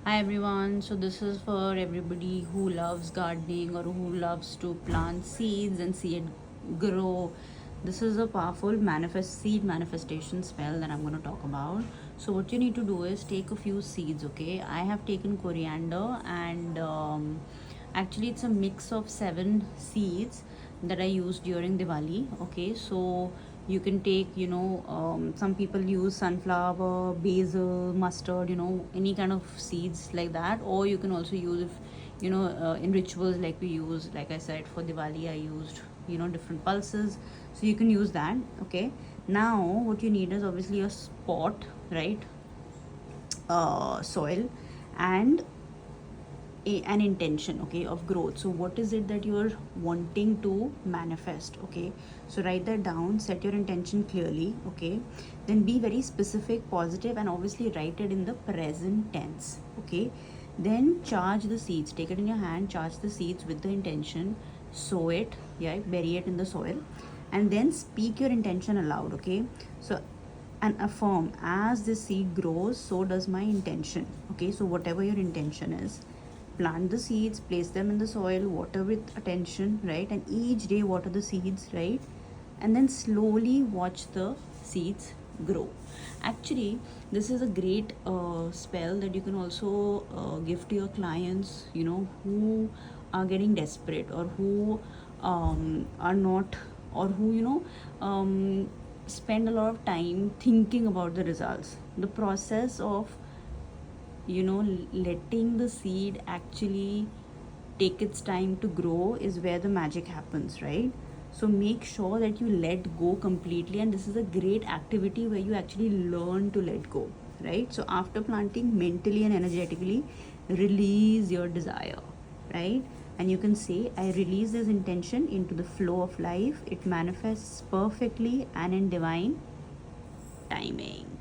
Hi everyone, so this is for everybody who loves gardening or who loves to plant seeds and see it grow. This is a powerful seed manifestation spell that I'm going to talk about. So what you need to do is take a few seeds, okay? I have taken coriander and actually it's a mix of 7 seeds that I used during Diwali, okay? So you can take, some people use sunflower, basil, mustard, any kind of seeds like that, or you can also use if in rituals like we use, like I said, for Diwali I used different pulses, so you can use that. Okay, now what you need is obviously a spot, right? Soil and an intention, okay, of growth. So what is it that you're wanting to manifest? Okay, so write that down, set your intention clearly, okay, then be very specific, positive, and obviously write it in the present tense. Okay, then charge the seeds, take it in your hand, charge the seeds with the intention, sow it, yeah, bury it in the soil, and then speak your intention aloud. Okay, so and affirm, as this seed grows so does my intention. Okay, so whatever your intention is, plant the seeds, place them in the soil, water with attention, right? And each day water the seeds, right? And then slowly watch the seeds grow. Actually, this is a great spell that you can also give to your clients, who are getting desperate, or who are not, or who spend a lot of time thinking about the results. The process of letting the seed actually take its time to grow is where the magic happens, right? So make sure that you let go completely, and this is a great activity where you actually learn to let go, right? So after planting, mentally and energetically release your desire, right? And you can say, I release this intention into the flow of life. It manifests perfectly and in divine timing.